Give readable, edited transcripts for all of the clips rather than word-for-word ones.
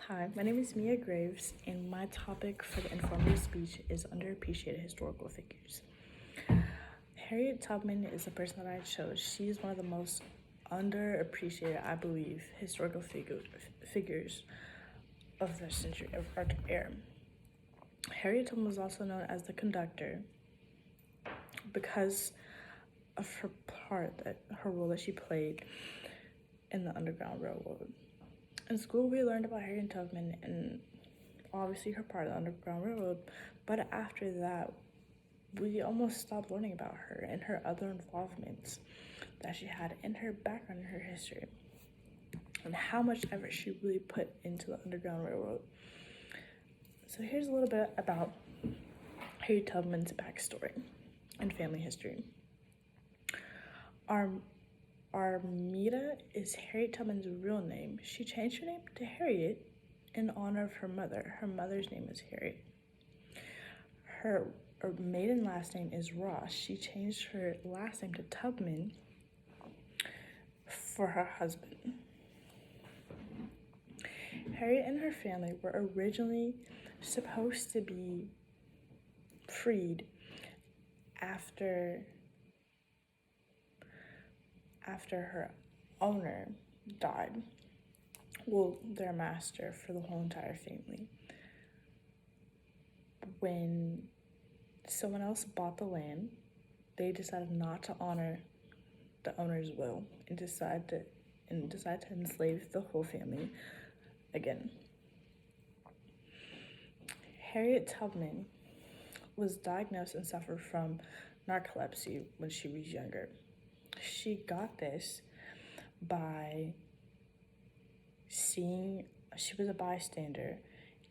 Hi, my name is Mia Graves, and my topic for the informative speech is underappreciated historical figures. Harriet Tubman is the person that I chose. She is one of the most underappreciated, I believe, historical figures of the century, of our era. Harriet Tubman was also known as the conductor because of her role that she played in the Underground Railroad. In school, we learned about Harriet Tubman and obviously her part of the Underground Railroad, but after that, we almost stopped learning about her and her other involvements that she had in her background and her history, and how much effort she really put into the Underground Railroad. So here's a little bit about Harriet Tubman's backstory and family history. Armida is Harriet Tubman's real name. She changed her name to Harriet in honor of her mother. Her mother's name is Harriet. Her maiden last name is Ross. She changed her last name to Tubman for her husband. Harriet and her family were originally supposed to be freed after her owner died. Well, their master for the whole entire family. When someone else bought the land, they decided not to honor the owner's will and decided to enslave the whole family again. Harriet Tubman was diagnosed and suffered from narcolepsy when she was younger. She got this by she was a bystander,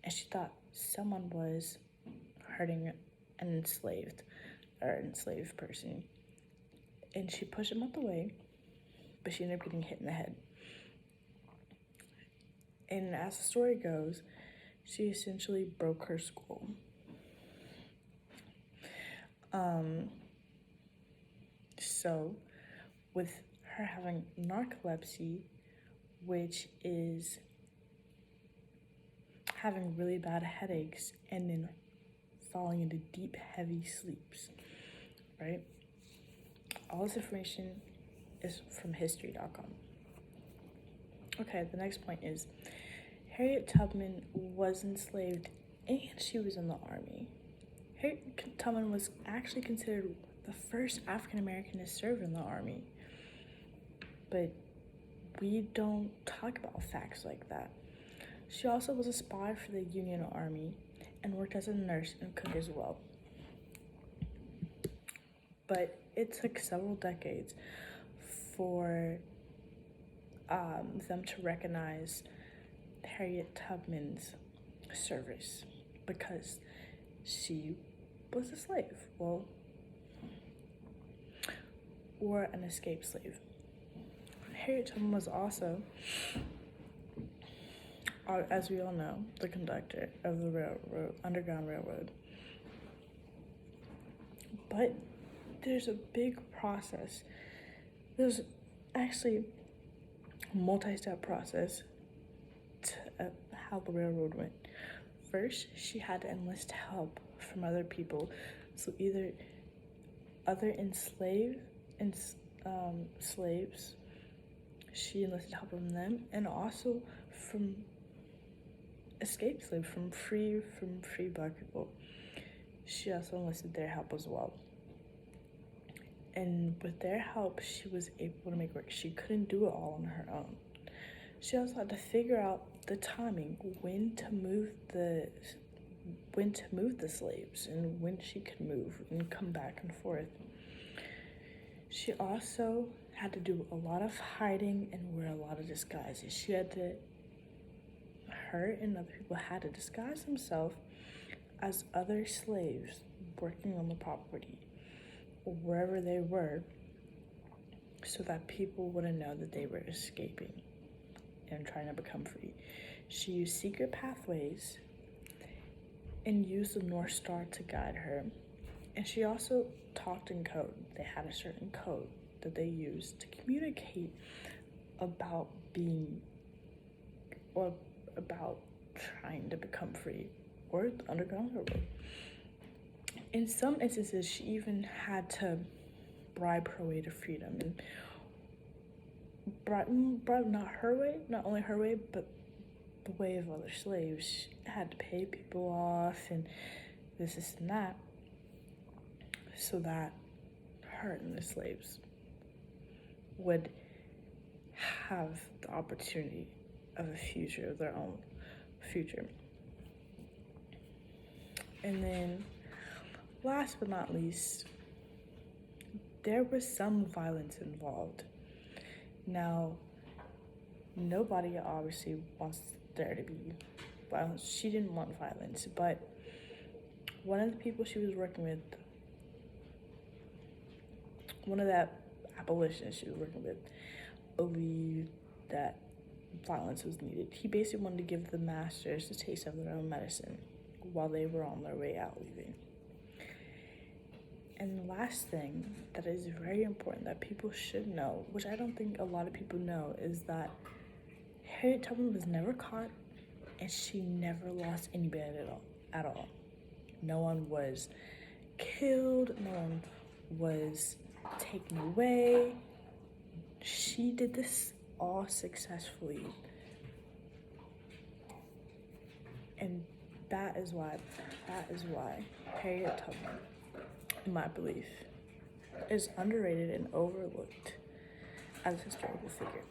and she thought someone was hurting an enslaved person, and she pushed him out the way, but she ended up getting hit in the head. And as the story goes, she essentially broke her skull. So with her having narcolepsy, which is having really bad headaches and then falling into deep, heavy sleeps, right? All this information is from history.com. Okay, the next point is Harriet Tubman was enslaved and she was in the army. Harriet Tubman was actually considered the first African American to serve in the army, but we don't talk about facts like that. She also was a spy for the Union Army and worked as a nurse and cook as well. But it took several decades for them to recognize Harriet Tubman's service because she was a slave, or an escaped slave. Harriet Tubman was also, as we all know, the conductor of the Underground Railroad. But there's a big process. There's actually a multi-step process to how the railroad went. First, she had to enlist help from other people. So either other slaves, she enlisted help from them, and also from escaped slaves, from free black people. She also enlisted their help as well. And with their help, she was able to make work. She couldn't do it all on her own. She also had to figure out the timing, when to move the slaves and when she could move and come back and forth. She also had to do a lot of hiding and wear a lot of disguises. Her and other people had to disguise themselves as other slaves working on the property or wherever they were, so that people wouldn't know that they were escaping and trying to become free. She used secret pathways and used the North Star to guide her. And she also talked in code. They had a certain code that they used to communicate about trying to become free or the Underground Railroad. In some instances, she even had to bribe her way to freedom, and bribe not only her way, but the way of other slaves. She had to pay people off and this and that, so that her and the slaves would have the opportunity of a future, of their own future. And then, last but not least, there was some violence involved. Now, nobody obviously wants there to be violence. She didn't want violence, but one of the people she was working with, one of the abolitionists she was working with, believed that violence was needed. He basically wanted to give the masters a taste of their own medicine while they were on their way out leaving. And the last thing that is very important that people should know, which I don't think a lot of people know, is that Harriet Tubman was never caught, and she never lost anybody at all. No one was killed, no one was taken away. She did this all successfully. And that is why Harriet Tubman, in my belief, is underrated and overlooked as a historical figure.